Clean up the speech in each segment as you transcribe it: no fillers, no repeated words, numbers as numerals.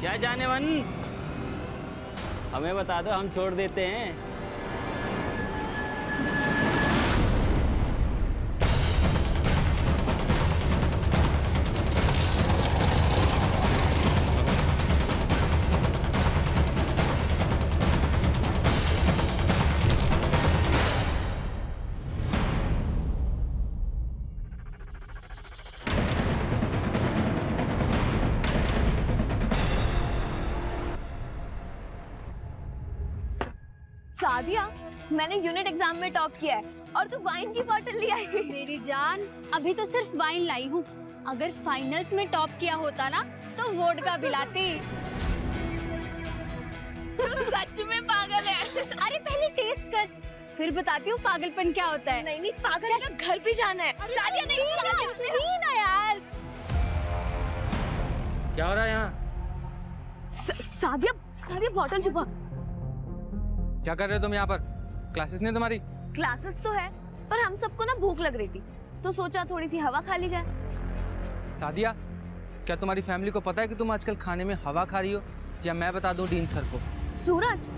क्या जाने मन, हमें बता दो, हम छोड़ देते हैं। सादिया, मैंने यूनिट एग्जाम में टॉप किया है और तू वाइन की बोतल ले आई। मेरी जान, अभी तो सिर्फ वाइन लाई हूँ। अगर फाइनल्स में टॉप किया होता ना तो वोडका पिलाती। सच में पागल है। अरे पहले टेस्ट कर, फिर बताती हूँ पागलपन क्या होता है। नहीं पागल का घर भी जाना है। सादिया नहीं ना यार। क्या हो रहा है यहाँ? सादिया बोतल छुपा। क्या कर रहे हो तुम यहाँ पर? क्लासेस नहीं तुम्हारी? क्लासेस तो है, पर हम सबको ना भूख लग रही थी तो सोचा थोड़ी सी हवा खा ली जाए। सादिया, क्या तुम्हारी फैमिली को पता है कि तुम आजकल खाने में हवा खा रही हो, या मैं बता दूं डीन सर को? सूरज,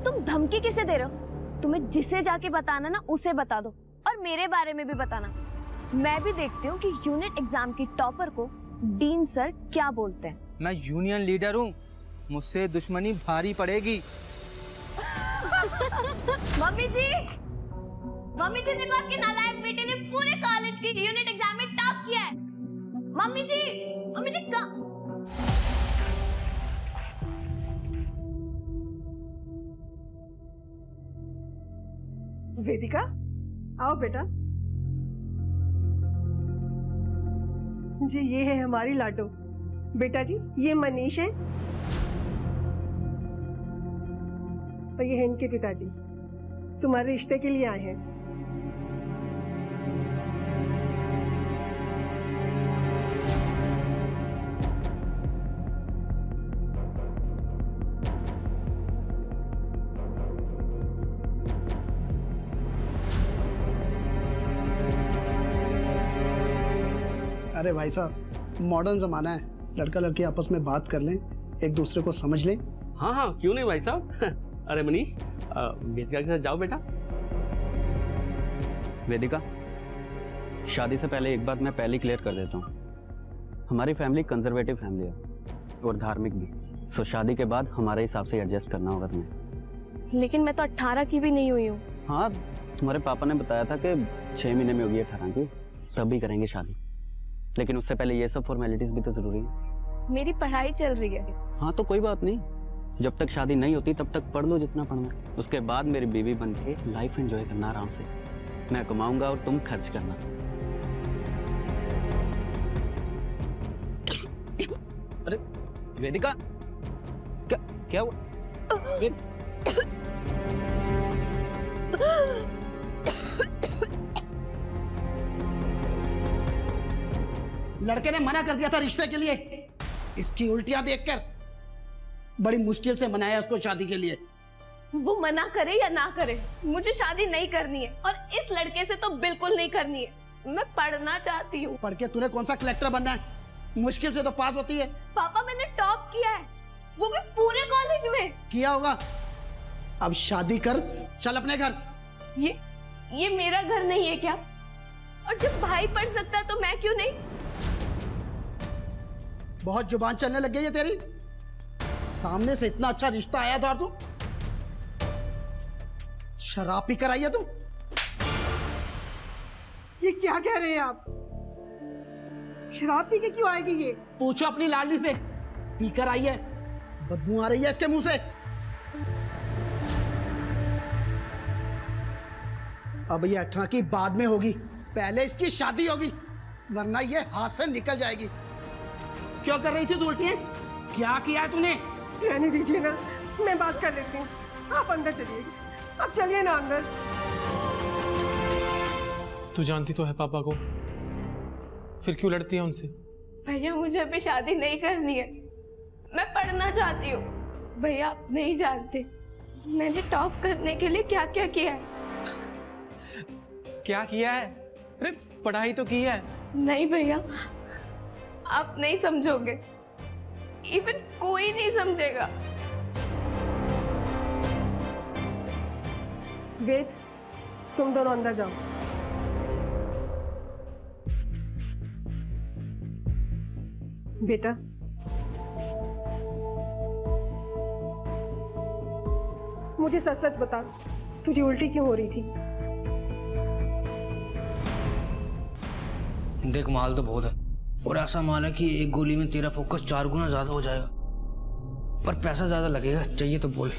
तुम धमकी किसे दे रहे हो? तुम्हें जिसे जाके बताना ना उसे बता दो, और मेरे बारे में भी बताना। मैं भी देखती हूँ कि यूनिट एग्जाम की टॉपर को डीन सर क्या बोलते हैं। मैं यूनियन लीडर हूँ, मुझसे दुश्मनी भारी पड़ेगी। मम्मी जी देखो, आपके नालायक बेटे ने पूरे कॉलेज की यूनिट एग्जाम में टॉप किया है। मम्मी जी का... वेदिका, आओ बेटा। जी ये है हमारी लाडो। बेटा जी ये मनीष है और ये है इनके पिताजी, तुम्हारे रिश्ते के लिए आए हैं। अरे भाई साहब, मॉडर्न जमाना है, लड़का लड़की आपस में बात कर लें, एक दूसरे को समझ लें। हाँ क्यों नहीं भाई साहब। अरे मनीष, वेदिका के साथ जाओ बेटा। वेदिका, शादी से पहले एक बात मैं पहले क्लियर कर देता हूँ। हमारी फैमिली कंजर्वेटिव फैमिली है और धार्मिक भी, सो शादी के बाद हमारे हिसाब से एडजस्ट करना होगा तुम्हें। लेकिन मैं तो 18 की भी नहीं हुई हूँ। हाँ, तुम्हारे पापा ने बताया था कि 6 महीने में होगी 18 की, तब भी करेंगे शादी। लेकिन उससे पहले ये सब फॉर्मेलिटीज भी तो जरूरी है। मेरी पढ़ाई चल रही है। हाँ तो कोई बात नहीं, जब तक शादी नहीं होती तब तक पढ़ लो जितना पढ़ना है। उसके बाद मेरी बीवी बन के लाइफ एंजॉय करना आराम से। मैं कमाऊंगा और तुम खर्च करना। अरे वेदिका, क्या हुआ? लड़के ने मना कर दिया था रिश्ते के लिए, इसकी उल्टियां देखकर बड़ी मुश्किल से मनाया उसको शादी के लिए। वो मना करे या ना करे, मुझे शादी नहीं करनी है, और इस लड़के से तो बिल्कुल नहीं करनी है। मैं पढ़ना चाहती हूँ। पढ़ के तूने कौन सा कलेक्टर बनना है? मुश्किल से तो पास होती है। पापा मैंने टॉप किया है, वो भी पूरे कॉलेज में। किया होगा, अब शादी कर, चल अपने घर। ये मेरा घर नहीं है क्या? और जब भाई पढ़ सकता है तो मैं क्यों नहीं? बहुत जुबान चलने लग गई है तेरी। सामने से इतना अच्छा रिश्ता आया था और तू शराब पी कर आई है तू। ये क्या कह रहे हैं आप? शराब पी के क्यों आएगी ये? पूछो अपनी लाडली से, पीकर आई है, बदबू आ रही है इसके मुंह से। अब ये 18 की बाद में होगी, पहले इसकी शादी होगी, वरना ये हाथ से निकल जाएगी। क्यों कर रही थी तू उल्टियां? क्या किया है तूने? रहने दीजिए ना, मैं बात कर लेती हूँ। आप अंदर चलिए, अब चलिए ना अंदर। तू जानती तो है पापा को, फिर क्यों लड़ती है उनसे? भैया मुझे अभी शादी नहीं करनी है, मैं पढ़ना चाहती हूँ। भैया आप नहीं जानते मैंने टॉप करने के लिए क्या क्या किया है। क्या किया है? अरे पढ़ाई तो की है। नहीं भैया, आप नहीं समझोगे, इवन कोई नहीं समझेगा। वेद, तुम दोनों अंदर जाओ। बेटा, मुझे सच सच बता, तुझे उल्टी क्यों हो रही थी? देख, माल तो बहुत है और ऐसा माल है कि एक गोली में तेरा फोकस 4 गुना ज्यादा हो जाएगा, पर पैसा ज्यादा लगेगा। चाहिए तो बोल।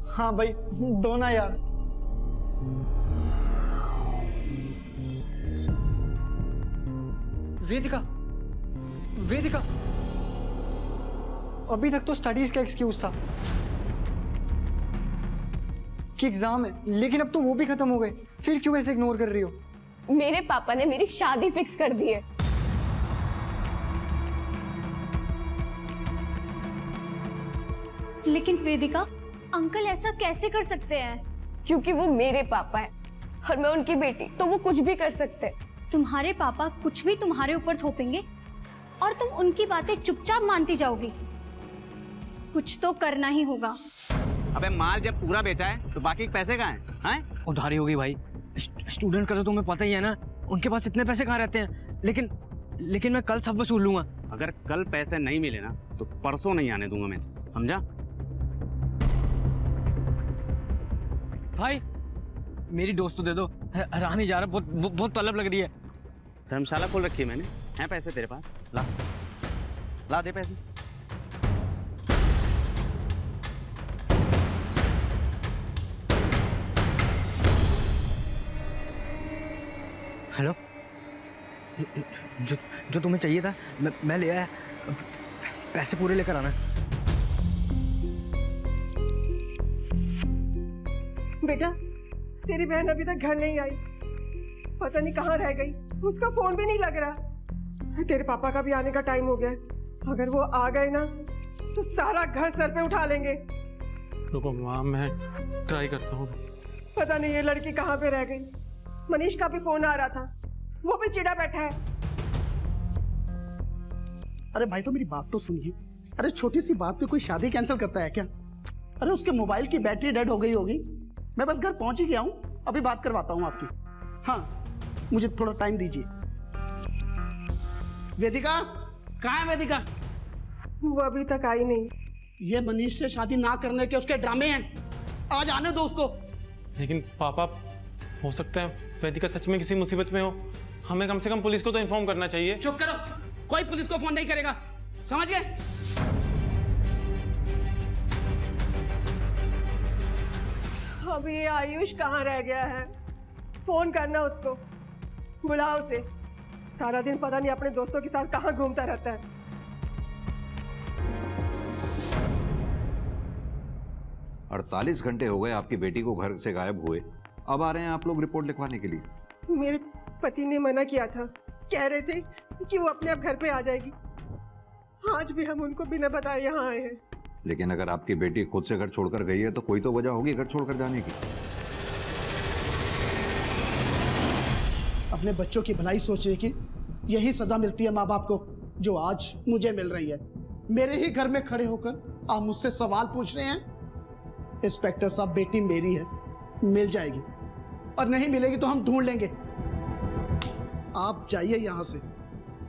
हाँ भाई, दो ना यार। वेदिका, वेदिका, अभी तक तो स्टडीज का एक्सक्यूज था कि एग्जाम है, लेकिन अब तो वो भी खत्म हो गए। फिर क्यों ऐसे इग्नोर कर रही हो? मेरे पापा ने मेरी शादी फिक्स कर दी है। लेकिन वेदिका, अंकल ऐसा कैसे कर सकते हैं? क्योंकि वो मेरे पापा है और मैं उनकी बेटी, तो वो कुछ भी कर सकते हैं। तुम्हारे पापा कुछ भी तुम्हारे ऊपर थोपेंगे और तुम उनकी बातें चुपचाप मानती जाओगी? कुछ तो करना ही होगा। अबे माल जब पूरा बेचा है तो बाकी पैसे कहाँ हैं? उधारी होगी भाई। स्टूडेंट का तो तुम्हें पता ही है ना, उनके पास इतने पैसे कहाँ रहते हैं। लेकिन मैं कल सब वसूल लूंगा। अगर कल पैसे नहीं मिले ना तो परसों नहीं आने दूंगा मैं, समझा? भाई मेरी दोस्त तो दे दो, रहा नहीं जा रहा, बहुत तलब लग रही है। धर्मशाला खोल रखी है मैंने, हैं पैसे तेरे पास? ला ला दे पैसे। हेलो, जो तुम्हें चाहिए था मैं ले आया। पैसे पूरे लेकर आना। बेटा, तेरी बहन अभी तक घर नहीं आई, पता नहीं कहाँ रह गई। उसका फोन भी नहीं लग रहा। तेरे पापा का भी आने का टाइम हो गया है। अगर वो आ गए ना तो सारा घर सर पे उठा लेंगे। रुको माँ, मैं ट्राई करता हूँ। पता नहीं ये लड़की कहाँ पे रह गई। मनीष का भी फोन आ रहा था, वो भी चिढ़ा बैठा है। अरे भाई साहब, मेरी बात तो सुनिए। अरे छोटी सी बात पे कोई शादी कैंसिल करता है क्या? अरे उसके मोबाइल की बैटरी डेड हो गई होगी। मैं बस घर पहुंच ही गया हूँ, अभी बात करवाता हूँ आपकी। हाँ, मुझे थोड़ा टाइम दीजिए। वेदिका, कहाँ है वेदिका? वो अभी तक आई नहीं। ये मनीष से शादी ना करने के उसके ड्रामे हैं। आज आने दो उसको। लेकिन पापा, हो सकता है वेदिका सच में किसी मुसीबत में हो। हमें कम से कम पुलिस को तो इन्फॉर्म करना चाहिए। चुप करो, कोई पुलिस को फोन नहीं करेगा, समझ गए? अब ये आयुष कहाँ रह गया है? फोन करना उसको, बुलाओ उसे। सारा दिन पता नहीं अपने दोस्तों के साथ कहाँ घूमता रहता है। 48 घंटे हो गए आपकी बेटी को घर से गायब हुए, अब आ रहे हैं आप लोग रिपोर्ट लिखवाने के लिए। मेरे पति ने मना किया था, कह रहे थे कि वो अपने आप घर पे आ जाएगी। आज भी हम उनको बिना बताए यहाँ आए हैं। लेकिन अगर आपकी बेटी खुद से घर छोड़कर गई है तो कोई तो वजह होगी घर छोड़कर जाने की। अपने बच्चों की भलाई सोचने की यही सजा मिलती है माँ बाप को, जो आज मुझे मिल रही है। मेरे ही घर में खड़े होकर आप मुझसे सवाल पूछ रहे हैं। इंस्पेक्टर साहब, बेटी मेरी है, मिल जाएगी, और नहीं मिलेगी तो हम ढूंढ लेंगे। आप जाइए यहां से।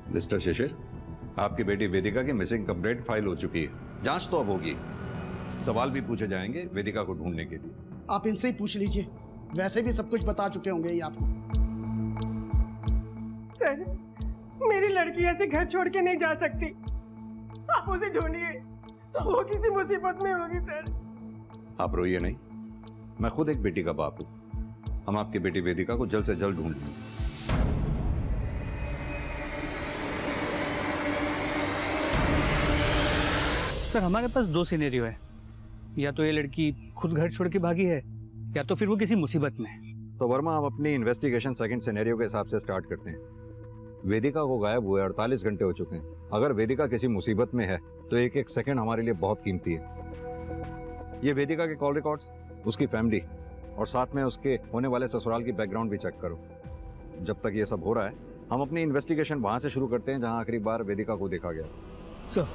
मिस्टर शिशिर, आपकी बेटी वेदिका की मिसिंग कंप्लेंट फाइल हो चुकी है। जांच तो अब होगी, सवाल भी पूछे जाएंगे वेदिका को ढूंढने के लिए। आप इनसे ही पूछ लीजिए, वैसे भी सब कुछ बता चुके होंगे ये आपको। सर, मेरी लड़की ऐसे घर छोड़ के नहीं जा सकती। आप उसे ढूंढिए, वो किसी मुसीबत में होगी। सर, आप रोइए नहीं, मैं खुद एक बेटी का बाप हूं। हम आपकी बेटी वेदिका को जल्द से जल्द ढूंढ लेंगे। सर, हमारे पास 2 सिनेरियो है। या तो ये लड़की खुद घर छोड़ के भागी है, या तो फिर वो किसी मुसीबत में है। तो वर्मा, आप अपनी इन्वेस्टिगेशन सेकंड सिनेरियो के हिसाब से स्टार्ट करते हैं। वेदिका को गायब हुए 48 घंटे हो चुके हैं। अगर वेदिका किसी मुसीबत में है तो एक एक सेकंड हमारे लिए बहुत कीमती है। ये वेदिका के कॉल रिकॉर्ड्स, उसकी फैमिली और साथ में उसके होने वाले ससुराल की बैकग्राउंड भी चेक करो। जब तक ये सब हो रहा है हम अपनी इन्वेस्टिगेशन वहां से शुरू करते हैं जहां आखिरी बार वेदिका को देखा गया। सर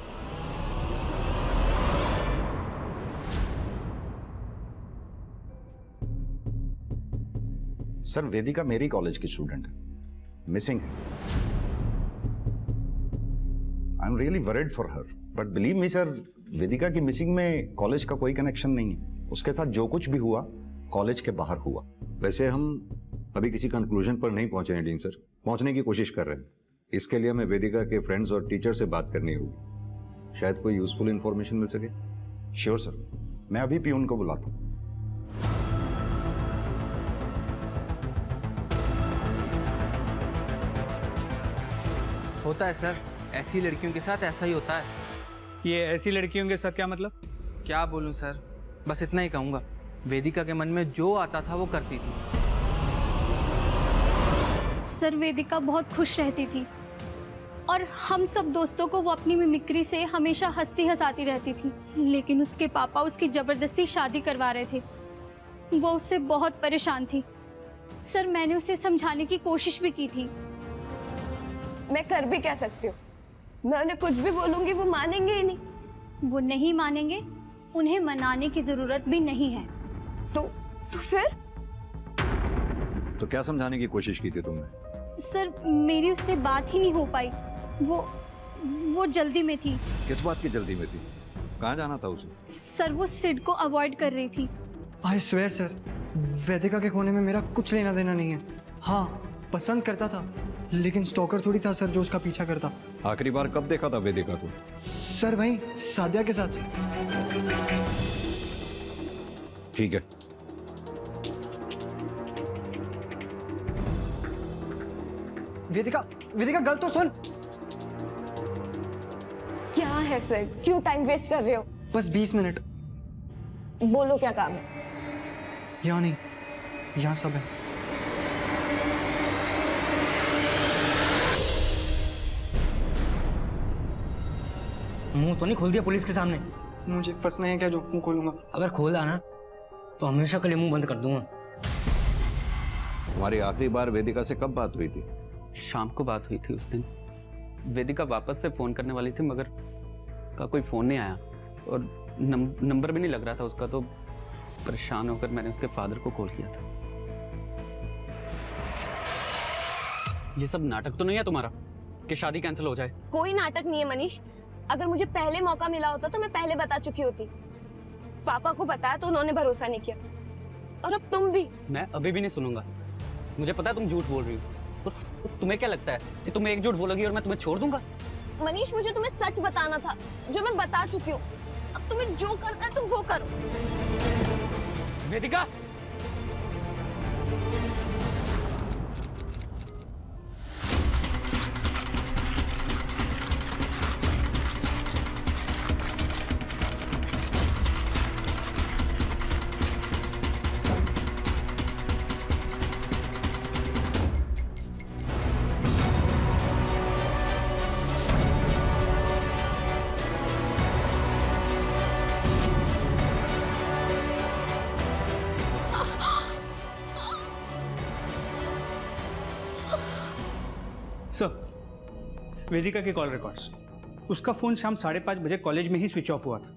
सर वेदिका मेरी कॉलेज की स्टूडेंट है, मिसिंग है। I am really worried for her, but believe me sir, Vedika की मिसिंग में कॉलेज का कोई कनेक्शन नहीं है। उसके साथ जो कुछ भी हुआ कॉलेज के बाहर हुआ। वैसे हम अभी किसी कंक्लूजन पर नहीं पहुंचे हैं डीन सर, पहुंचने की कोशिश कर रहे हैं। इसके लिए हमें वेदिका के फ्रेंड्स और टीचर से बात करनी होगी, शायद कोई यूजफुल इंफॉर्मेशन मिल सके। श्योर सर, मैं अभी पियून को बुलाता हूँ। होता है सर, ऐसी लड़कियों के साथ ऐसा ही होता है। ये ऐसी लड़कियों के साथ क्या मतलब? क्या बोलूं सर, बस इतना ही कहूँगा। वेदिका के मन में जो आता था वो करती थी। सर वेदिका बहुत खुश रहती थी और हम सब दोस्तों को वो अपनी मिमिक्री से हमेशा हंसती हंसाती रहती थी। लेकिन उसके पापा उसकी ज़बरदस्ती शादी करवा रहे थे। वो उससे बहुत परेशान थी। सर मैंने उसे समझाने की कोशिश भी की थी। मैं कर भी क्या सकती हूँ? मैं उन्हें कुछ भी बोलूंगी वो मानेंगे ही नहीं। वो नहीं मानेंगे, उन्हें मनाने की जरूरत भी नहीं है। तो फिर? तो क्या समझाने की कोशिश की थी तुमने? सर मेरी उससे बात ही नहीं हो पाई। वो जल्दी में थी। किस बात की जल्दी में थी? कहाँ जाना था उसे? सर वो सिड को अवॉइड कर रही थी। आई स्वेयर सर, वेदिका के खोने में मेरा कुछ लेना देना नहीं है। हाँ, पसंद करता था, लेकिन स्टॉकर थोड़ी था सर जो उसका पीछा करता। आखिरी बार कब देखा था वेदिका को? सर वही सादिया के साथ। ठीक है, वेदिका गल तो सुन। क्या है सर, क्यों टाइम वेस्ट कर रहे हो? बस 20 मिनट। बोलो क्या काम है? यहाँ नहीं, यहाँ सब है। मुंह तो नहीं खोल दिया पुलिस के सामने? मुझे फंसना है क्या जो मुंह खोलूंगा? अगर खोला ना तो हमेशा के लिए मुंह बंद कर दूंगा। हमारी आखिरी बार वेदिका से कब बात हुई थी? शाम को बात हुई थी उस दिन। वेदिका वापस से फ़ोन करने वाली थी मगर का कोई फ़ोन नहीं आया और नंबर भी नहीं लग रहा था उसका। तो परेशान होकर मैंने उसके फादर को कॉल किया था। ये सब नाटक तो नहीं है तुम्हारा कि शादी कैंसिल हो जाए? कोई नाटक नहीं है मनीष। अगर मुझे पहले मौका मिला होता तो मैं पहले बता चुकी होती। पापा को बताया तो उन्होंने भरोसा नहीं किया, और अब तुम भी। मैं अभी भी नहीं सुनूंगा। मुझे पता है तुम झूठ बोल रही हो, और तुम्हें क्या लगता है कि तुम एक झूठ बोलोगी और मैं तुम्हें छोड़ दूंगा? मनीष मुझे तुम्हें सच बताना था जो मैं बता चुकी हूँ। अब तुम्हें जो करना है तुम वो करो। वेदिका, सर वेदिका के कॉल रिकॉर्ड्स। उसका फ़ोन शाम 5:30 बजे कॉलेज में ही स्विच ऑफ हुआ था,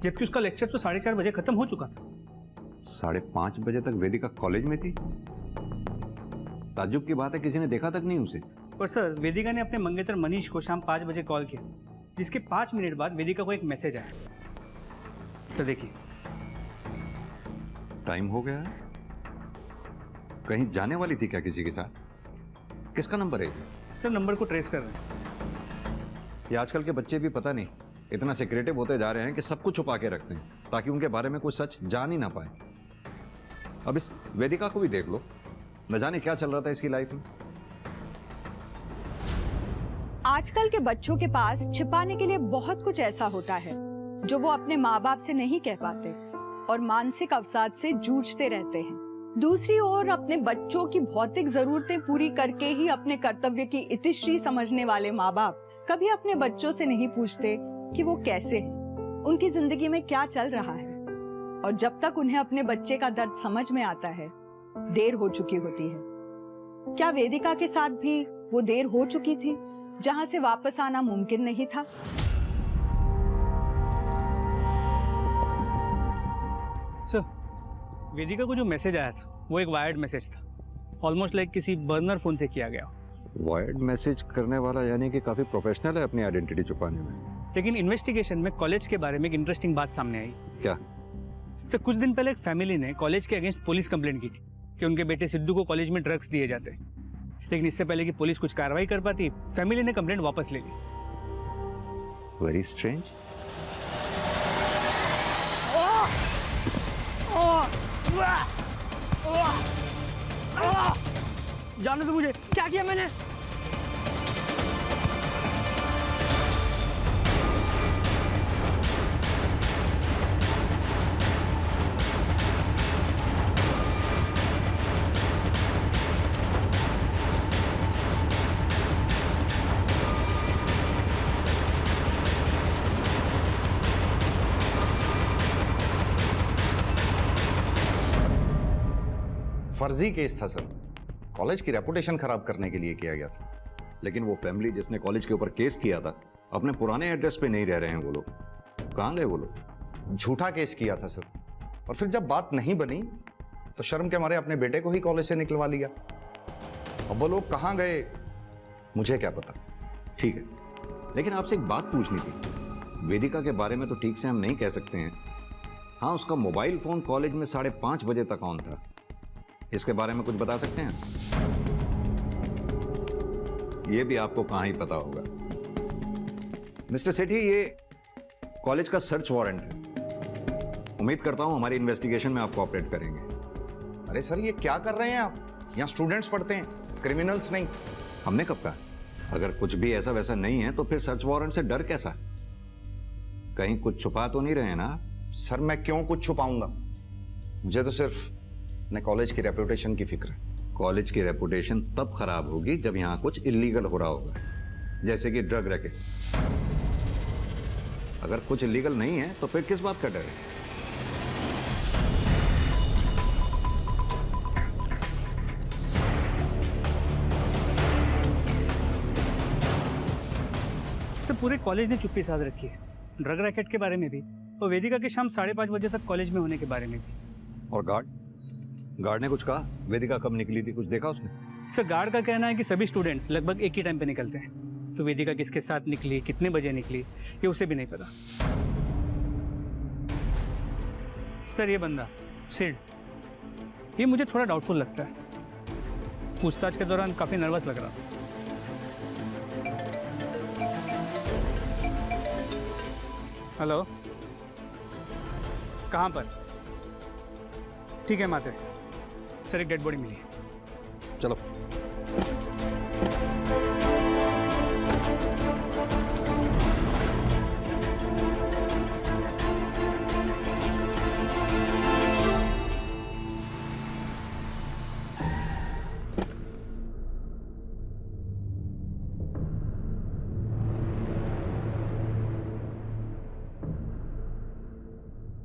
जबकि उसका लेक्चर तो 4:30 बजे खत्म हो चुका था। 5:30 बजे तक वेदिका कॉलेज में थी? ताज्जुब की बात है, किसी ने देखा तक नहीं उसे। और सर वेदिका ने अपने मंगेतर मनीष को शाम 5 बजे कॉल किया, जिसके 5 मिनट बाद वेदिका को एक मैसेज आया। सर देखिए, टाइम हो गया है। कहीं जाने वाली थी क्या किसी के साथ? किसका नंबर है? सर नंबर को ट्रेस कर रहे हैं। ये आजकल के बच्चे भी पता नहीं इतना सिक्रेटिव होते जा रहे हैं कि सब कुछ छुपा के रखते हैं ताकि उनके बारे में कुछ सच जान ही ना पाए। अब इस वेदिका को भी देख लो, न जाने क्या चल रहा था इसकी लाइफ में। आजकल के बच्चों के पास छिपाने के लिए बहुत कुछ ऐसा होता है जो वो अपने माँ बाप से नहीं कह पाते और मानसिक अवसाद से जूझते रहते हैं। दूसरी ओर अपने बच्चों की भौतिक जरूरतें पूरी करके ही अपने कर्तव्य की इतिश्री समझने वाले माँ बाप कभी अपने बच्चों से नहीं पूछते कि वो कैसे हैं, उनकी जिंदगी में क्या चल रहा है। और जब तक उन्हें अपने बच्चे का दर्द समझ में आता है, देर हो चुकी होती है। क्या वेदिका के साथ भी वो देर हो चुकी थी जहां से वापस आना मुमकिन नहीं था। सर, वेदिका को जो मैसेज आया था वो एक वायर्ड मैसेज था, ऑलमोस्ट लाइक किसी बर्नर फोन से किया गया। वायर्ड मैसेज करने वाला यानी कि काफी प्रोफेशनल है अपनी आइडेंटिटी छुपाने में। लेकिन इन्वेस्टिगेशन में कॉलेज के बारे में एक इंटरेस्टिंग बात सामने आई। क्या? सर, कुछ दिन पहले एक फैमिली ने कॉलेज के अगेंस्ट पुलिस कंप्लेंट की थी कि उनके बेटे सिद्धू को कॉलेज में ड्रग्स दिए जाते हैं। लेकिन इससे पहले कि पुलिस कुछ कार्रवाई कर पाती, फैमिली ने कंप्लेंट वापस ले ली। Very strange. जाने दो मुझे, क्या किया मैंने? फर्जी केस था सर, कॉलेज की रेपुटेशन खराब करने के लिए किया गया था। लेकिन वो फैमिली जिसने कॉलेज के ऊपर केस किया था, अपने पुराने एड्रेस पे नहीं रह रहे हैं वो लोग। कहाँ गए वो लोग? झूठा केस किया था सर, और फिर जब बात नहीं बनी तो शर्म के मारे अपने बेटे को ही कॉलेज से निकलवा लिया। अब वो लोग कहाँ गए मुझे क्या पता। ठीक है, लेकिन आपसे एक बात पूछनी थी। वेदिका के बारे में तो ठीक से हम नहीं कह सकते हैं। हाँ, उसका मोबाइल फोन कॉलेज में 5:30 बजे तक ऑन था। इसके बारे में कुछ बता सकते हैं? ये भी आपको कहां ही पता होगा। मिस्टर सेठी, ये कॉलेज का सर्च वारंट है। उम्मीद करता हूं हमारी इन्वेस्टिगेशन में आप कोऑपरेट करेंगे। अरे सर, ये क्या कर रहे हैं आप? यहाँ स्टूडेंट्स पढ़ते हैं, क्रिमिनल्स नहीं। हमने कब कहा? अगर कुछ भी ऐसा वैसा नहीं है तो फिर सर्च वारंट से डर कैसा? कहीं कुछ छुपा तो नहीं रहे हैं ना? सर, मैं क्यों कुछ छुपाऊंगा? मुझे तो सिर्फ अपने कॉलेज की रेपुटेशन की फिक्र है। कॉलेज की रेपुटेशन तब खराब होगी जब यहाँ कुछ इलीगल हो रहा होगा, जैसे कि ड्रग रैकेट। अगर कुछ इलीगल नहीं है तो फिर किस बात का डर है? सर, पूरे कॉलेज ने चुप्पी साध रखी है, ड्रग रैकेट के बारे में भी और वेदिका के शाम 5:30 बजे तक कॉलेज में होने के बारे में भी। और गार्ड ने कुछ कहा? वेदिका कब निकली थी, कुछ देखा उसने? सर, गार्ड का कहना है कि सभी स्टूडेंट्स लगभग एक ही टाइम पे निकलते हैं, तो वेदिका किसके साथ निकली, कितने बजे निकली, ये उसे भी नहीं पता। सर, ये बंदा सिड, ये मुझे थोड़ा डाउटफुल लगता है। पूछताछ के दौरान काफी नर्वस लग रहा। हेलो, कहाँ पर? ठीक है माते, सर एक डेड बॉडी मिली है। चलो।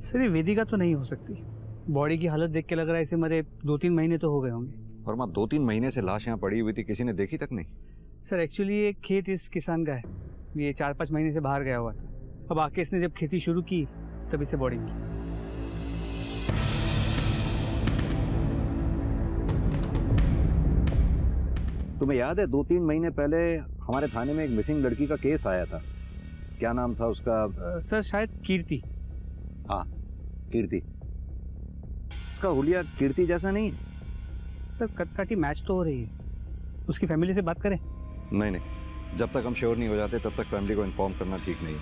सर, ये वेदिका तो नहीं हो सकती। बॉडी की हालत देख के लग रहा है इसे मरे 2-3 महीने तो हो गए होंगे। और माँ, 2-3 महीने से लाश यहाँ पड़ी हुई थी, किसी ने देखी तक नहीं। सर, एक्चुअली ये खेत इस किसान का है, ये 4-5 महीने से बाहर गया हुआ था। अब आके इसने जब खेती शुरू की तब इसे बॉडी मिली। तुम्हें याद है 2-3 महीने पहले हमारे थाने में एक मिसिंग लड़की का केस आया था? क्या नाम था उसका? सर, शायद कीर्ति। हाँ, कीर्ति। उसका हुलिया कीर्ति जैसा नहीं है? सर, कटकाटी मैच तो हो रही है, उसकी फैमिली से बात करें? नहीं, जब तक हम श्योर नहीं हो जाते तब तक फैमिली को इन्फॉर्म करना ठीक नहीं है।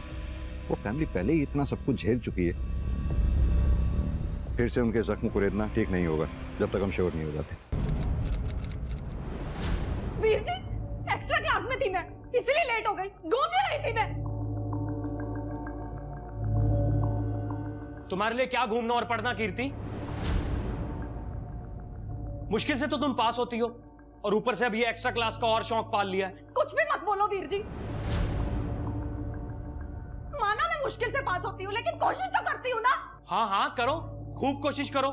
वो फैमिली पहले ही इतना सब कुछ झेल चुकी है, फिर से उनके जख्म को रेतना ठीक नहीं होगा जब तक हम श्योर नहीं हो जाते। वीर जी, एक्स्ट्रा क्लास में थी मैं, इसलिए लेट हो गई, घूमने रही थी मैं। तुम्हारे लिए क्या घूमना और पढ़ना कीर्ति? मुश्किल से तो तुम पास होती हो और ऊपर से अब ये एक्स्ट्रा क्लास का और शौक पाल लिया है। कुछ भी मत बोलो वीर जी। माना मैं मुश्किल से पास होती हूँ, लेकिन कोशिश तो करती हूँ ना। हाँ करो, खूब कोशिश करो।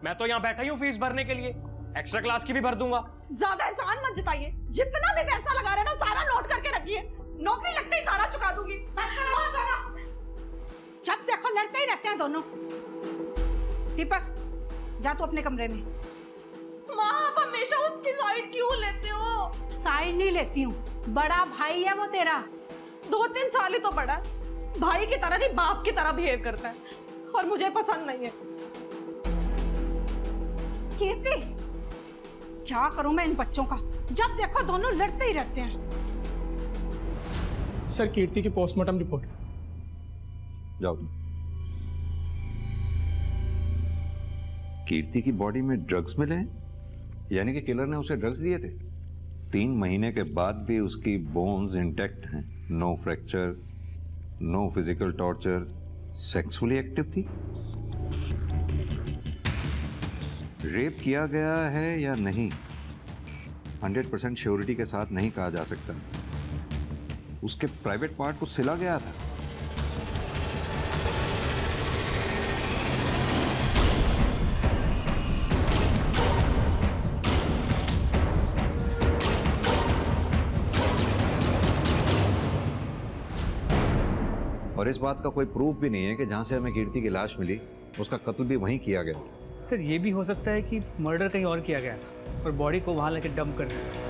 मैं तो यहाँ बैठा ही हूँ फीस भरने के लिए। एक्स्ट्रा क्लास की भी भर दूंगा। ज्यादा एहसान मत जताइए, जितना भी पैसा लगा रहे ना सारा नोट करके रखिए, नौकरी लगते ही सारा चुका दूंगी। जब देखो लड़ते ही रहते हैं दोनों। दीपक जा तू अपने कमरे में। माँ आप हमेशा उसकी साइड क्यों लेते हो? साइड नहीं लेती हूँ, बड़ा भाई है वो तेरा। 2-3 साल ही तो बड़ा है, भाई की तरह नहीं बाप की तरह बिहेव करता है और मुझे पसंद नहीं है। कीर्ति क्या करूं मैं इन बच्चों का, जब देखो दोनों लड़ते ही रहते हैं। सर कीर्ति की पोस्टमार्टम रिपोर्ट। जाओ। कीर्ति की बॉडी में ड्रग्स मिले हैं, यानी कि किलर ने उसे ड्रग्स दिए थे। 3 महीने के बाद भी उसकी बोन्स इंटैक्ट हैं, no fracture, no physical torture, sexually active थी। रेप किया गया है या नहीं 100% श्योरिटी के साथ नहीं कहा जा सकता। उसके प्राइवेट पार्ट को सिला गया था। और इस बात का कोई प्रूफ भी नहीं है कि जहां से हमें कीर्ति की लाश मिली उसका कत्ल भी वहीं किया गया। सर ये भी हो सकता है कि मर्डर कहीं और किया गया था और बॉडी को वहां लेके डंप कर दिया।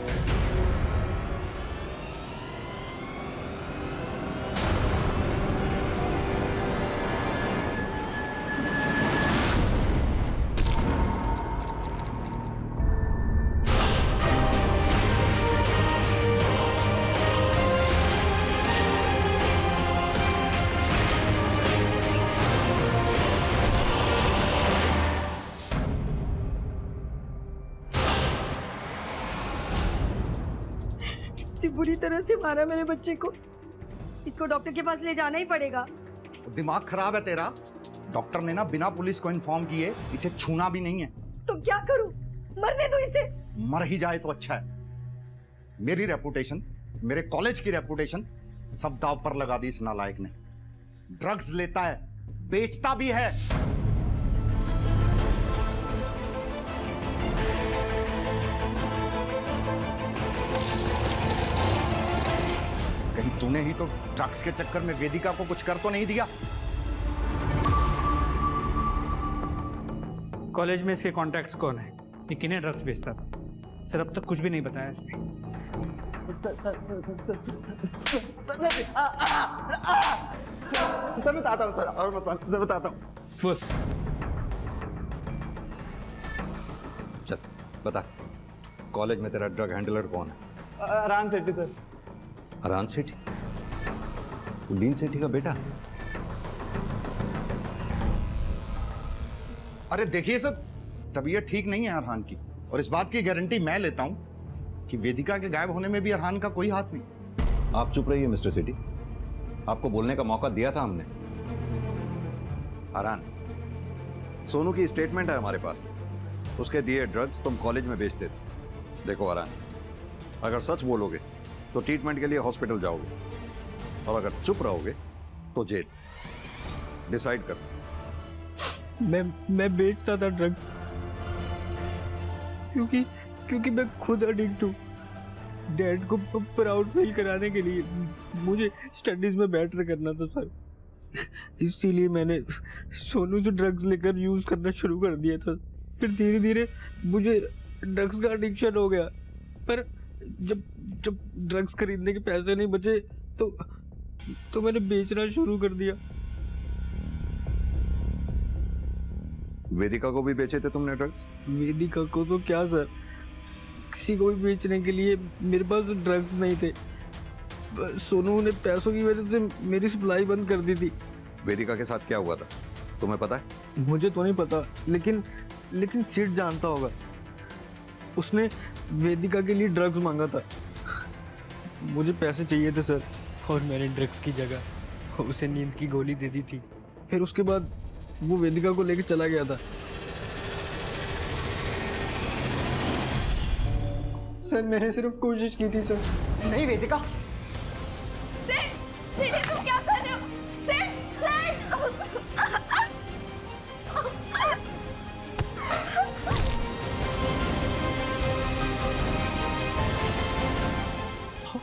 बुरी तरह से मारा मेरे बच्चे को, इसको डॉक्टर के पास ले जाना ही पड़ेगा। दिमाग खराब है तेरा। डॉक्टर ने ना बिना पुलिस को इन्फॉर्म किए इसे छूना भी नहीं है। तो क्या करूं? मरने दो इसे। मर ही जाए तो अच्छा है। मेरी रेपुटेशन, मेरे कॉलेज की रेपुटेशन सब दांव पर लगा दी इस नालायक ने। ड्रग्स लेता है, बेचता भी है। कहीं तूने ही तो ड्रग्स के चक्कर में वेदिका को कुछ कर तो नहीं दिया? कॉलेज में इसके कॉन्टैक्ट्स कौन है, ये किन्हें ड्रग्स बेचता था? सर अब तक कुछ भी नहीं बताया इसने। सर बताता हूँ सर, और बताता हूँ। चल बता, कॉलेज में तेरा ड्रग हैंडलर कौन है? अरान सेठी सर। अरान सेठी? डीन सेठी का बेटा? अरे देखिए सर, तबीयत ठीक नहीं है अरहान की, और इस बात की गारंटी मैं लेता हूं कि वेदिका के गायब होने में भी अरहान का कोई हाथ नहीं। आप चुप रहिए मिस्टर सेठी, आपको बोलने का मौका दिया था हमने। अरहान, सोनू की स्टेटमेंट है हमारे पास, उसके दिए ड्रग्स तुम कॉलेज में बेचते थे। देखो अरहान, अगर सच बोलोगे तो ट्रीटमेंट के लिए हॉस्पिटल जाओगे, और अगर चुप रहोगे तो जेल। डिसाइड कर। मैं बेचता था ड्रग क्योंकि मैं खुद एडिक्ट हूँ। डैड को प्राउड फील कराने के लिए मुझे स्टडीज में बेटर करना था सर, इसीलिए मैंने सोनू से ड्रग्स लेकर यूज करना शुरू कर दिया था। फिर धीरे धीरे मुझे ड्रग्स का एडिक्शन हो गया, पर जब ड्रग्स खरीदने के पैसे नहीं बचे तो मैंने बेचना शुरू कर दिया। वेदिका को भी बेचे थे तुमने ड्रग्स? वेदिका को तो क्या सर, किसी को भी बेचने के लिए मेरे पास ड्रग्स नहीं थे। सोनू ने पैसों की वजह से मेरी सप्लाई बंद कर दी थी। वेदिका के साथ क्या हुआ था तुम्हें पता है? मुझे तो नहीं पता, लेकिन सिड जानता होगा। उसने वेदिका के लिए ड्रग्स मांगा था। मुझे पैसे चाहिए थे सर, और मैंने ड्रग्स की जगह उसे नींद की गोली दे दी थी। फिर उसके बाद वो वेदिका को लेकर चला गया था। सर मैंने सिर्फ कोशिश की थी सर। नहीं वेदिका। सिड तुम क्या कर रहे हो? सिड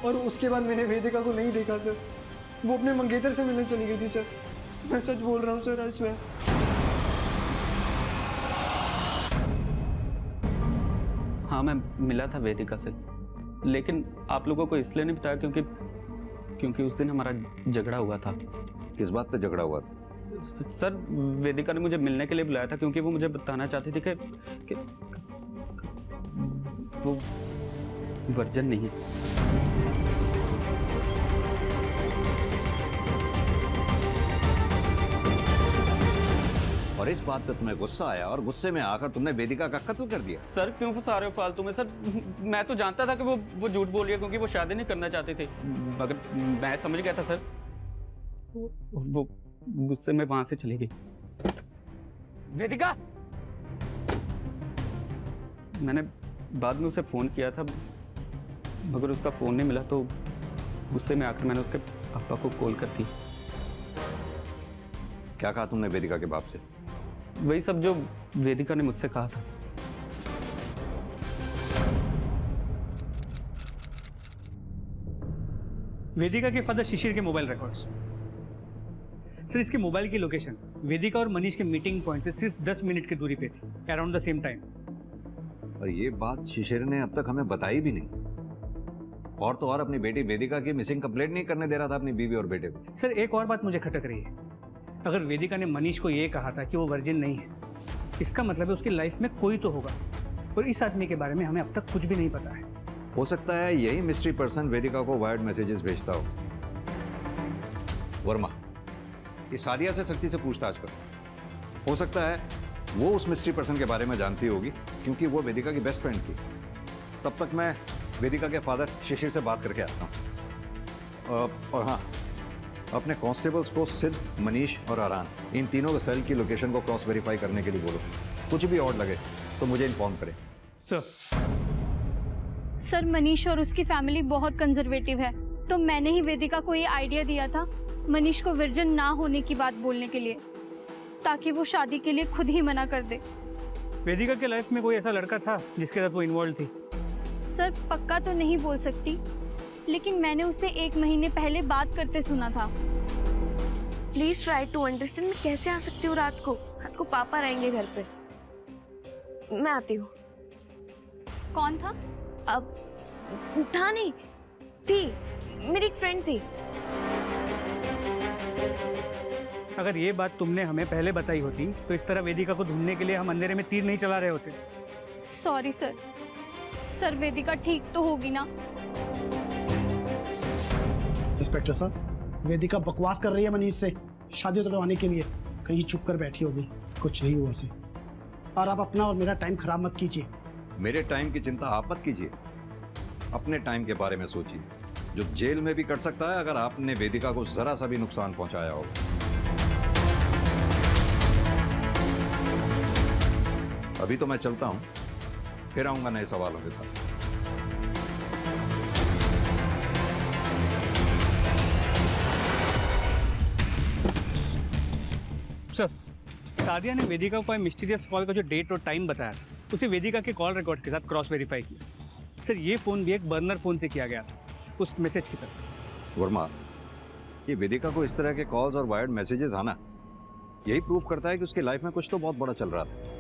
और उसके बाद मैंने वेदिका को नहीं देखा सर। वो अपने मंगेतर से मिलने चली गई थी सर। मैं सच बोल रहा हूँ सर, आई स्वेयर। हाँ, मैं मिला था वेदिका से, लेकिन आप लोगों को इसलिए नहीं बताया क्योंकि उस दिन हमारा झगड़ा हुआ था। किस बात पे झगड़ा हुआ था? सर, वेदिका ने मुझे मिलने के लिए बुलाया था क्योंकि वो मुझे बताना चाहती थी कि वो वर्जन नहीं है। और इस बात पे तुम्हें गुस्सा आया और गुस्से में आकर तुमने वेदिका का कत्ल कर दिया। सर, क्यों फंसा रहे हो फालतू में? सर, मैं तो जानता था कि वो झूठ बोल रही है क्योंकि वो शादी नहीं करना चाहती थी, मगर मैं समझ गया था सर। वो गुस्से में वहां से चली गई। वेदिका! मैंने बाद में उसे फोन किया था, मगर उसका फोन नहीं मिला, तो गुस्से में आकर मैंने उसके पापा को कॉल कर दी। क्या कहा तुमने वेदिका के बाप से? वही सब जो वेदिका ने मुझसे कहा था। वेदिका के फादर शिशिर के मोबाइल रिकॉर्ड्स। सर, इसके मोबाइल की लोकेशन वेदिका और मनीष के मीटिंग पॉइंट से सिर्फ 10 मिनट की दूरी पे थी, अराउंड द सेम टाइम। और ये बात शिशिर ने अब तक हमें बताई भी नहीं। और तो और अपनी बेटी वेदिका की मिसिंग कंप्लेंट नहीं करने दे रहा था अपनी बीवी और बेटे को। सर, एक और बात मुझे खटक रही है। अगर वेदिका ने मनीष को ये कहा था कि वो वर्जिन नहीं है, इसका मतलब है उसकी लाइफ में कोई तो होगा, और इस आदमी के बारे में हमें अब तक कुछ भी नहीं पता है। हो सकता है यही मिस्ट्री पर्सन वेदिका को वायर्ड मैसेजेस भेजता हो। वर्मा, इस सादिया से सख्ती से पूछताछ करो। हो सकता है वो उस मिस्ट्री पर्सन के बारे में जानती होगी क्योंकि वो वेदिका की बेस्ट फ्रेंड थी। तब तक मैं वेदिका के फादर शिशिर से बात करके आता हूँ। और हाँ, अपने कांस्टेबल्स को सिद्ध, मनीष और आरान, इन तीनों के सेल की लोकेशन को क्रॉस वेरीफाई करने के लिए बोलो। कुछ भी और लगे तो मुझे इन्फॉर्म करें। सर, मनीष और उसकी फैमिली बहुत कंजर्वेटिव है, तो मैंने ही वेदिका को ये आइडिया दिया था मनीष को वर्जिन ना होने की बात बोलने के लिए, ताकि वो शादी के लिए खुद ही मना कर दे। वेदिका के लाइफ में कोई ऐसा लड़का था जिसके साथ वो इन्वॉल्व थी? सर, पक्का तो नहीं बोल सकती, लेकिन मैंने उसे 1 महीने पहले बात करते सुना था। Please try to understand. मैं कैसे आ सकती हूँ रात को पापा रहेंगे घर पे। मैं आती हूँ। कौन था? अब था नहीं, थी मेरी एक फ्रेंड थी। अगर ये बात तुमने हमें पहले बताई होती तो इस तरह वेदिका को ढूंढने के लिए हम अंधेरे में तीर नहीं चला रहे होते। Sorry sir. सर, वेदिका ठीक तो होगी ना? इंस्पेक्टर साहब, वेदिका बकवास कर रही है मनीष से शादी तोड़वाने के लिए। कहीं चुप कर बैठी होगी, कुछ नहीं हुआ से। और आप अपना और मेरा टाइम खराब मत कीजिए। मेरे टाइम की चिंता आप मत कीजिए, अपने टाइम के बारे में सोचिए, जो जेल में भी कट सकता है अगर आपने वेदिका को जरा सा भी नुकसान पहुंचाया हो। अभी तो मैं चलता हूं, फिर आऊंगा नए सवालों के साथ। सर, सादिया ने वेदिका को मिस्टीरियस कॉल का जो डेट और टाइम बताया उसे वेदिका के कॉल रिकॉर्ड्स के साथ क्रॉस वेरीफाई किया। सर, ये फोन भी एक बर्नर फोन से किया गया था, उस मैसेज की तरह। वर्मा, ये वेदिका को इस तरह के कॉल्स और वायर्ड मैसेजेस आना यही प्रूव करता है कि उसकी लाइफ में कुछ तो बहुत बड़ा चल रहा था।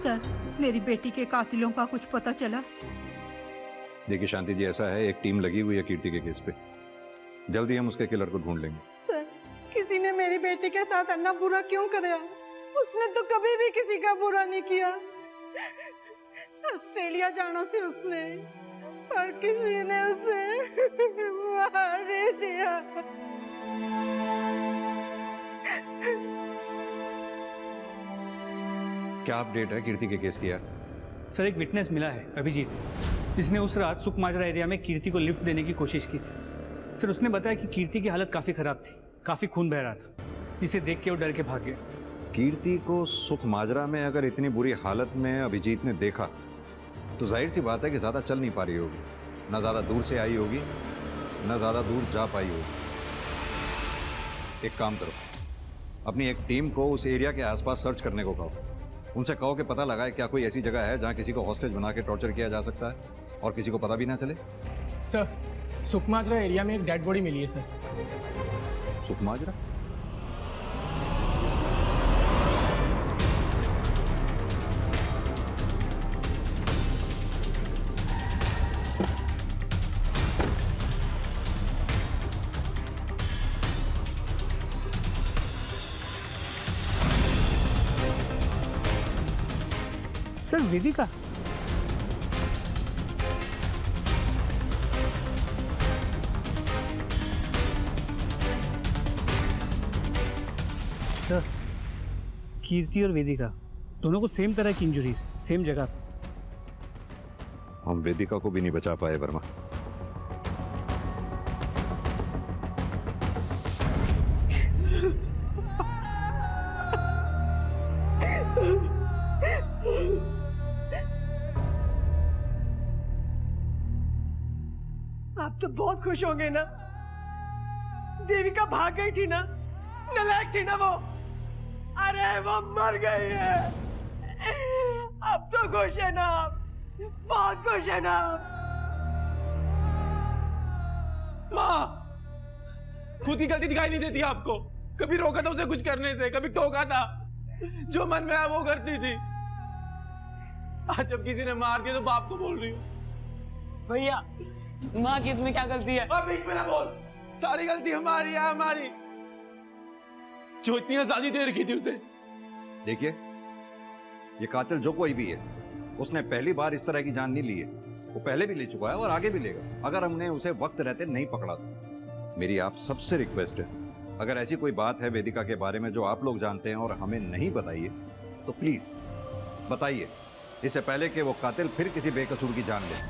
सर, मेरी बेटी के कातिलों का कुछ पता चला? देखिए शांति जी, ऐसा है, एक टीम लगी हुई है कीर्ति के केस पे। जल्दी हम उसके किलर को ढूंढ लेंगे। सर, किसी ने मेरी बेटी के साथ अन्ना बुरा क्यों कराया? उसने तो कभी भी किसी का बुरा नहीं किया। ऑस्ट्रेलिया जाना से उसने, और किसी ने उसे मार दिया। क्या अपडेट है कीर्ति के केस की यार? सर, एक विटनेस मिला है, अभिजीत, जिसने उस रात सुकमाजरा एरिया में कीर्ति को लिफ्ट देने की कोशिश की थी। सर, उसने बताया कि कीर्ति की हालत काफ़ी ख़राब थी, काफ़ी खून बह रहा था, जिसे देख के वो डर के भाग गया। कीर्ति को सुखमाजरा में अगर इतनी बुरी हालत में अभिजीत ने देखा तो जाहिर सी बात है कि ज़्यादा चल नहीं पा रही होगी, ना ज़्यादा दूर से आई होगी, ना ज़्यादा दूर जा पाई होगी। एक काम करो, अपनी एक टीम को उस एरिया के आसपास सर्च करने को कहो। उनसे कहो कि पता लगाए क्या कोई ऐसी जगह है जहाँ किसी को हॉस्टेज बना के टॉर्चर किया जा सकता है और किसी को पता भी ना चले। सर, सुकमाजरा एरिया में एक डेड बॉडी मिली है सर। सुकमाजरा? सर वेदिका, सर कीर्ति और वेदिका दोनों को सेम तरह की इंजरीज, सेम जगह। हम वेदिका को भी नहीं बचा पाए वर्मा। आप तो बहुत खुश होंगे ना, देविका भाग गई थी ना, नालायक थी ना वो। अरे वो मर गई है। अब तो खुश है ना आप, बहुत खुश है ना आप। माँ, खुद की गलती दिखाई नहीं देती आपको? कभी रोका था उसे कुछ करने से, कभी टोका था, जो मन में आया वो करती थी। आज जब किसी ने मार दिया तो बाप को बोल रही हूँ। भैया, माँ की इसमें क्या गलती है? अब बीच में ना बोल, सारी गलती हमारी है, हमारी। जो इतनी आजादी दे रखी थी उसे। देखिए, ये कातिल जो कोई भी है, उसने पहली बार इस तरह की जान नहीं ली है। वो पहले भी ले चुका है और आगे भी लेगा, अगर हमने उसे वक्त रहते नहीं पकड़ा तो। मेरी आप सबसे रिक्वेस्ट है, अगर ऐसी कोई बात है वेदिका के बारे में जो आप लोग जानते हैं और हमें नहीं बताइए, तो प्लीज बताइए, इससे पहले कि वो कातिल फिर किसी बेकसूर की जान ले।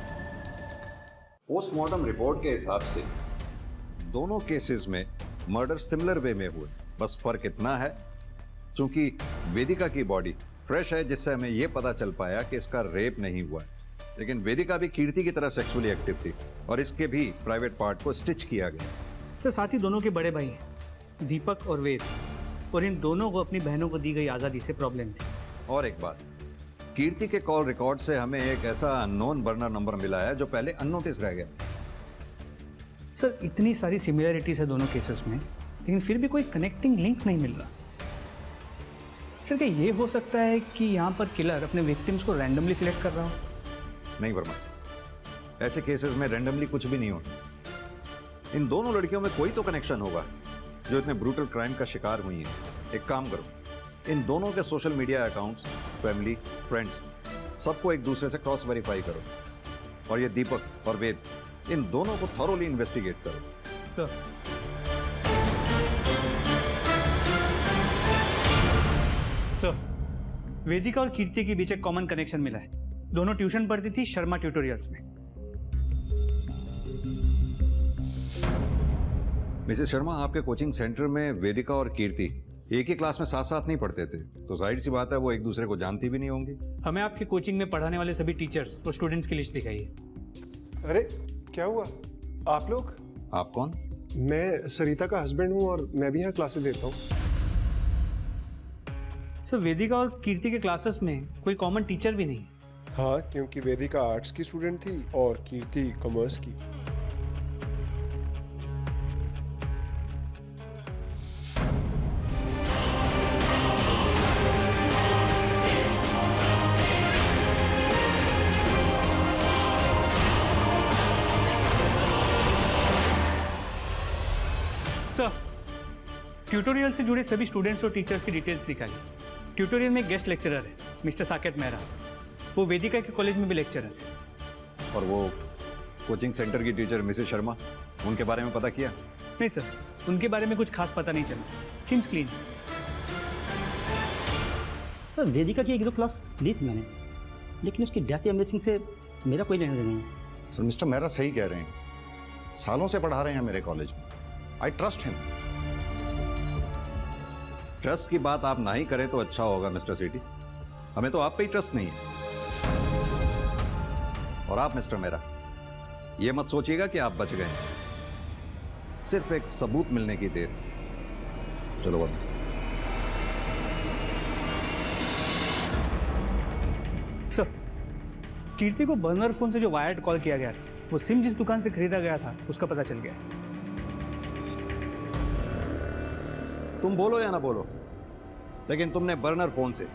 पोस्टमार्टम रिपोर्ट के हिसाब से दोनों केसेस में मर्डर सिमिलर वे में हुए, बस फर्क इतना है क्योंकि वेदिका की बॉडी फ्रेश है, जिससे हमें यह पता चल पाया कि इसका रेप नहीं हुआ है। लेकिन वेदिका भी कीर्ति की तरह सेक्सुअली एक्टिव थी और इसके भी प्राइवेट पार्ट को स्टिच किया गया। सर, साथ ही दोनों के बड़े भाई हैं, दीपक और वेद, और इन दोनों को अपनी बहनों को दी गई आज़ादी से प्रॉब्लम थी। और एक बात, कीर्ति के कॉल रिकॉर्ड से हमें एक ऐसा अननोन बर्नर नंबर मिला है जो पहले अननोटिस रह गया। सर, इतनी सारी सिमिलरिटीज है दोनों केसेस में, लेकिन फिर भी कोई कनेक्टिंग लिंक नहीं मिल रहा। सर, क्या ये हो सकता है कि यहाँ पर किलर अपने विक्टिम्स को रैंडमली सिलेक्ट कर रहा हो? नहीं वर्मा, ऐसे केसेस में रैंडमली कुछ भी नहीं होता। इन दोनों लड़कियों में कोई तो कनेक्शन होगा जो इतने ब्रूटल क्राइम का शिकार हुई है। एक काम करो, इन दोनों के social media accounts, family, friends, सबको एक दूसरे से क्रॉस वेरीफाई करो, और ये दीपक और वेद, इन दोनों को थॉरोली इन्वेस्टिगेट करो। सर, वेदिका और कीर्ति के बीच एक कॉमन कनेक्शन मिला है। दोनों ट्यूशन पढ़ती थी शर्मा ट्यूटोरियल्स में। मिसेस शर्मा, आपके कोचिंग सेंटर में वेदिका और कीर्ति एक ही क्लास में साथ साथ नहीं पढ़ते थे, तो जाहिर सी बात है वो एक दूसरे को जानती भी नहीं होंगी। हमें आपके कोचिंग में पढ़ाने वाले सभी टीचर्स और स्टूडेंट्स की लिस्ट दिखाई है। अरे क्या हुआ? आप लोग? आप कौन? मैं सरिता का हस्बैंड हूँ और मैं भी यहाँ क्लासेस देता हूँ। सर, वेदिका और कीर्ति के क्लासेस में कोई कॉमन टीचर भी नहीं। हाँ, क्योंकि वेदिका आर्ट्स की स्टूडेंट थी और कीर्ति कॉमर्स की। सर, ट्यूटोरियल से जुड़े सभी स्टूडेंट्स और टीचर्स की डिटेल्स निकाली। ट्यूटोरियल में गेस्ट लेक्चरर है मिस्टर साकेत मेहरा, वो वेदिका के कॉलेज में भी लेक्चरर है। और वो कोचिंग सेंटर की टीचर मिसेस शर्मा, उनके बारे में पता किया? नहीं सर, उनके बारे में कुछ खास पता नहीं चला। Seems clean. सर, वेदिका की एक दो क्लास ली थी मैंने, लेकिन उसकी डेथ या मिसिंग से मेरा कोई लेना देना नहीं। सर, मिस्टर मेहरा सही कह रहे हैं, सालों से पढ़ा रहे हैं मेरे कॉलेज में। I trust him. ट्रस्ट की बात आप ना ही करें तो अच्छा होगा मिस्टर सिटी, हमें तो आप पे ही ट्रस्ट नहीं है। और आप मिस्टर मेहरा, ये मत सोचिएगा कि आप बच गए हैं, सिर्फ एक सबूत मिलने की देर। चलो बंद। कीर्ति को बर्नर फोन से जो वायर्ड कॉल किया गया था, वो सिम जिस दुकान से खरीदा गया था उसका पता चल गया। तुम बोलो या ना बोलो, लेकिन तुमने बर्नर फोन से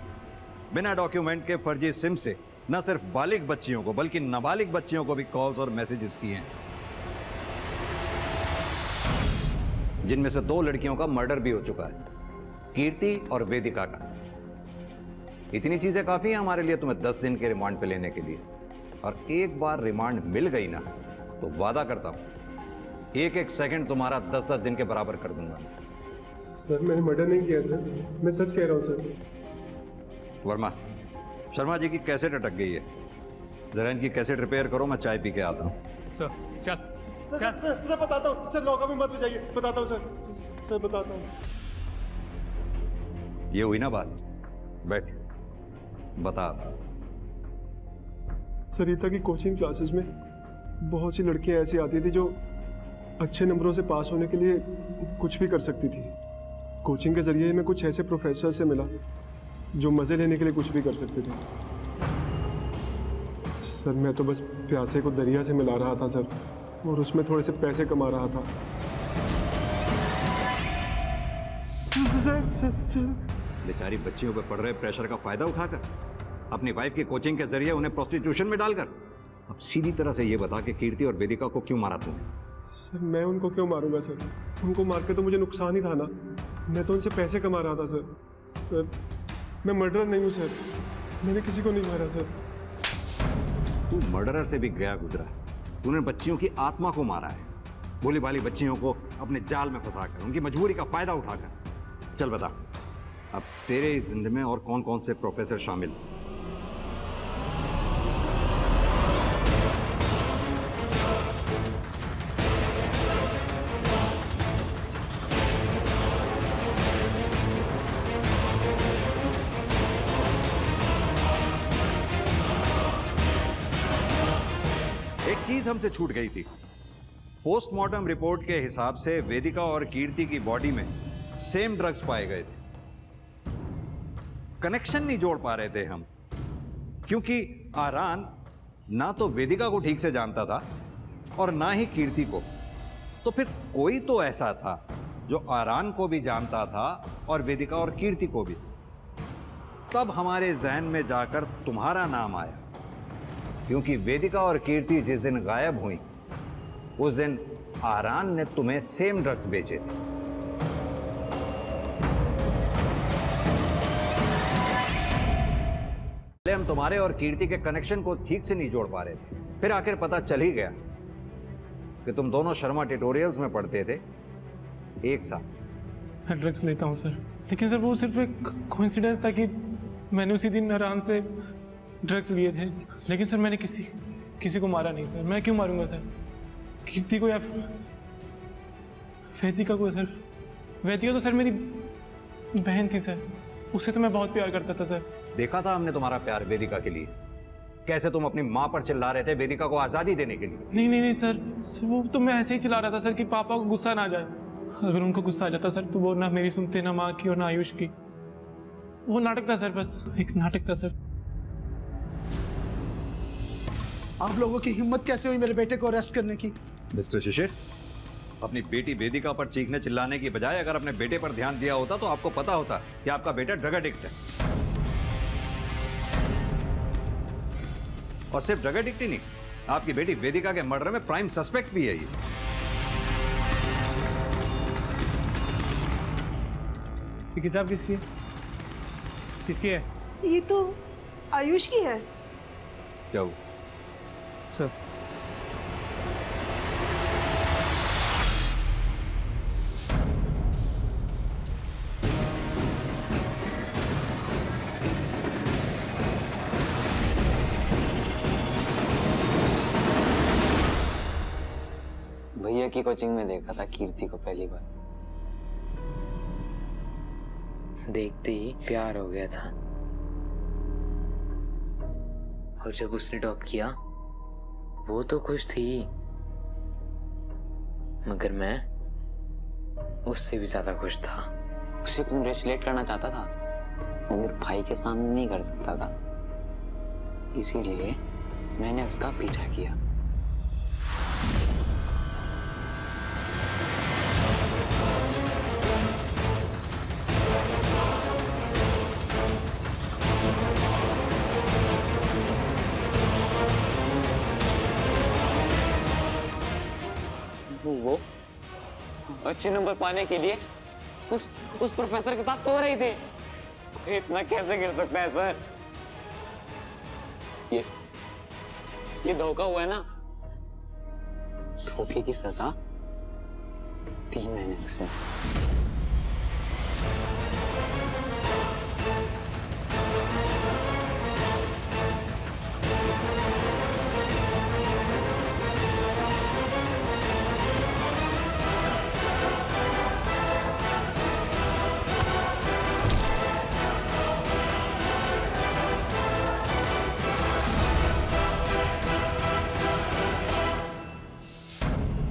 बिना डॉक्यूमेंट के फर्जी सिम से न सिर्फ बालिग बच्चियों को बल्कि नाबालिग बच्चियों को भी कॉल्स और मैसेजेस किए हैं, जिनमें से 2 लड़कियों का मर्डर भी हो चुका है, कीर्ति और वेदिका का। इतनी चीजें काफी हैं हमारे लिए तुम्हें 10 दिन के रिमांड पे लेने के लिए, और एक बार रिमांड मिल गई ना तो वादा करता हूं एक एक सेकंड तुम्हारा 10-10 दिन के बराबर कर दूंगा। सर मैंने मर्डर नहीं किया सर, मैं सच कह रहा हूँ सर। वर्मा, शर्मा जी की कैसेट अटक गई है, जरा इनकी कैसेट रिपेयर करो, मैं चाय पी के आता हूँ। सर चल सर बताता हूँ सर, लॉकअप में मत ले जाइए, बताता हूँ सर बताता हूँ। ये हुई ना बात, बैठ बता। सरिता की कोचिंग क्लासेस में बहुत सी लड़कियां ऐसी आती थी जो अच्छे नंबरों से पास होने के लिए कुछ भी कर सकती थी। कोचिंग के जरिए मैं कुछ ऐसे प्रोफेसर से मिला जो मजे लेने के लिए कुछ भी कर सकते थे। सर मैं तो बस प्यासे को दरिया से मिला रहा था सर, और उसमें थोड़े से पैसे कमा रहा था। सर बेचारी बच्चियों पर पड़ रहे प्रेशर का फायदा उठाकर अपनी वाइफ की कोचिंग के जरिए उन्हें प्रोस्टिट्यूशन में डालकर, अब सीधी तरह से ये बता कि कीर्ति और वेदिका को क्यों मारा तुमने? सर मैं उनको क्यों मारूंगा सर, उनको मार के तो मुझे नुकसान ही था ना, मैं तो उनसे पैसे कमा रहा था सर मैं मर्डरर नहीं हूँ सर, मैंने किसी को नहीं मारा सर। तू मर्डरर से भी गया गुजरा, तूने बच्चियों की आत्मा को मारा है, भोली भाली बच्चियों को अपने जाल में फंसाकर, उनकी मजबूरी का फायदा उठाकर। चल बता, अब तेरे इस जिंदगी में और कौन कौन से प्रोफेसर शामिल? एक चीज हमसे छूट गई थी, पोस्टमार्टम रिपोर्ट के हिसाब से वेदिका और कीर्ति की बॉडी में सेम ड्रग्स पाए गए थे। कनेक्शन नहीं जोड़ पा रहे थे हम, क्योंकि आरान ना तो वेदिका को ठीक से जानता था और ना ही कीर्ति को। तो फिर कोई तो ऐसा था जो आरान को भी जानता था और वेदिका और कीर्ति को भी। तब हमारे जहन में जाकर तुम्हारा नाम आया, क्योंकि वेदिका और कीर्ति जिस दिन गायब हुई उस दिन आरान ने तुम्हें सेम ड्रग्स बेचे थे। हम तुम्हारे और कीर्ति के कनेक्शन को ठीक से नहीं जोड़ पा रहे थे, फिर आखिर पता चल ही गया कि तुम दोनों शर्मा ट्यूटोरियल्स में पढ़ते थे एक साथ। मैं ड्रग्स लेता हूँ सर, लेकिन सर वो सिर्फ एक कोइंसिडेंस था कि मैंने उसी दिन आराम से ड्रग्स लिए थे, लेकिन सर मैंने किसी को मारा नहीं सर। मैं क्यों मारूंगा सर? कीर्ति को या वेदिका को? सर वेदिका तो सर मेरी बहन थी सर, उससे तो मैं बहुत प्यार करता था सर। देखा था हमने तुम्हारा प्यार वेदिका के लिए, कैसे तुम अपनी माँ पर चिल्ला रहे थे वेदिका को आजादी देने के लिए। नहीं सर वो तो मैं ऐसे ही चिल्ला रहा था सर कि पापा को गुस्सा ना आ जाए। अगर उनको गुस्सा आ जाता सर तो वो ना मेरी सुनते, ना माँ की और ना आयुष की। वो नाटक था सर, बस एक नाटक था सर। आप लोगों की हिम्मत कैसे हुई मेरे बेटे को अरेस्ट करने की? मिस्टर शिशिर, अपनी बेटी वेदिका पर चीखने चिल्लाने की बजाय अगर अपने बेटे पर ध्यान दिया होता तो आपको पता होता कि आपका बेटा ड्रग एडिक्ट है। और सिर्फ ड्रग एडिक्ट ही नहीं, आपकी बेटी वेदिका के मर्डर में प्राइम सस्पेक्ट भी है। ये किताब किसकी है? किसकी है? ये तो आयुष की है। क्या हुआ सर? भैया की कोचिंग में देखा था कीर्ति को पहली बार, देखते ही प्यार हो गया था। और जब उसने टॉप किया वो तो खुश थी, मगर मैं उससे भी ज्यादा खुश था। उसे कंग्रेचुलेट करना चाहता था मगर भाई के सामने नहीं कर सकता था, इसीलिए मैंने उसका पीछा किया। वो अच्छे नंबर पाने के लिए उस प्रोफेसर के साथ सो रही थी। इतना कैसे गिर सकता है सर? ये धोखा हुआ है ना। धोखे की सजा दी मैंने उसे।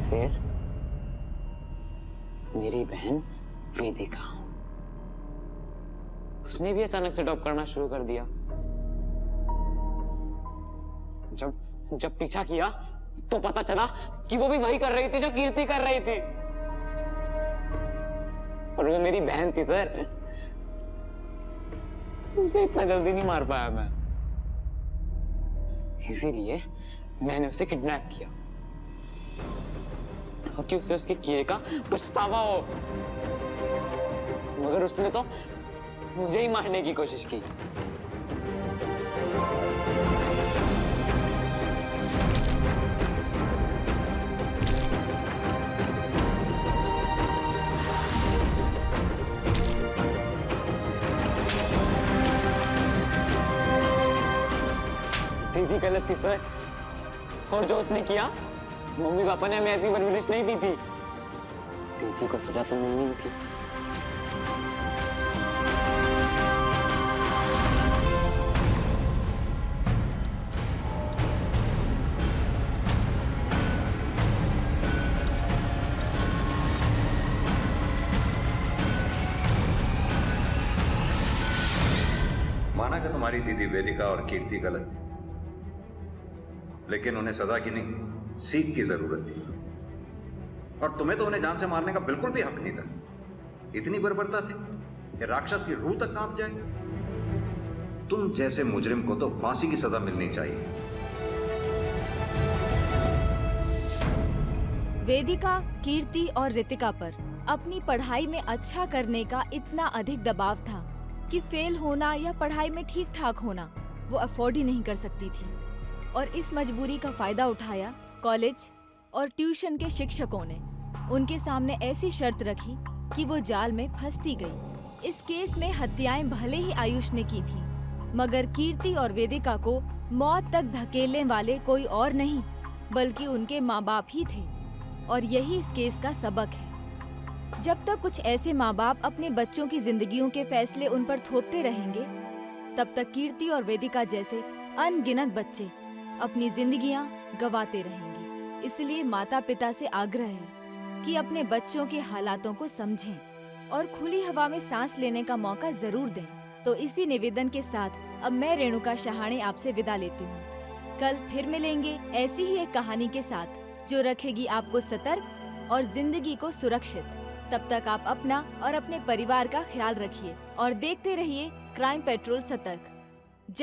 फिर मेरी बहन वेदिका, उसने भी अचानक से टॉप करना शुरू कर दिया। जब पीछा किया तो पता चला कि वो भी वही कर रही थी जो कीर्ति कर रही थी। और वो मेरी बहन थी सर। उसे इतना जल्दी नहीं मार पाया मैं, इसीलिए मैंने उसे किडनैप किया ताकि उसे उसके किए का पछतावा हो। मगर उसने तो मुझे ही मारने की कोशिश की। दीदी गलत थी सर, और जो उसने किया मम्मी पापा ने हमें ऐसी परवरिश नहीं दी थी। दीदी को सजा तो मिलनी ही थी। माना कि तुम्हारी दीदी वेदिका और कीर्ति गलत, लेकिन उन्हें सजा की नहीं, सीख की जरूरत थी। और तुम्हें तो उन्हें जान से मारने का बिल्कुल भी हक नहीं था। इतनी बर्बरता से कि राक्षस की रूह तक कांप जाए। तुम जैसे मुजरिम को तो फांसी की सजा मिलनी चाहिए। वेदिका, कीर्ति और रितिका पर अपनी पढ़ाई में अच्छा करने का इतना अधिक दबाव था कि फेल होना या पढ़ाई में ठीक ठाक होना वो अफोर्ड ही नहीं कर सकती थी। और इस मजबूरी का फायदा उठाया कॉलेज और ट्यूशन के शिक्षकों ने। उनके सामने ऐसी शर्त रखी कि वो जाल में फंसती गई। इस केस में हत्याएं भले ही आयुष ने की थी, मगर कीर्ति और वेदिका को मौत तक धकेलने वाले कोई और नहीं बल्कि उनके माँ बाप ही थे। और यही इस केस का सबक है। जब तक कुछ ऐसे माँ बाप अपने बच्चों की जिंदगियों के फैसले उन पर थोपते रहेंगे, तब तक कीर्ति और वेदिका जैसे अनगिनत बच्चे अपनी जिंदगियां गंवाते रहेंगे। इसलिए माता पिता से आग्रह है कि अपने बच्चों के हालातों को समझें और खुली हवा में सांस लेने का मौका जरूर दें। तो इसी निवेदन के साथ अब मैं रेणुका शहाणे आपसे विदा लेती हूँ। कल फिर मिलेंगे ऐसी ही एक कहानी के साथ जो रखेगी आपको सतर्क और जिंदगी को सुरक्षित। तब तक आप अपना और अपने परिवार का ख्याल रखिए और देखते रहिए क्राइम पेट्रोल सतर्क।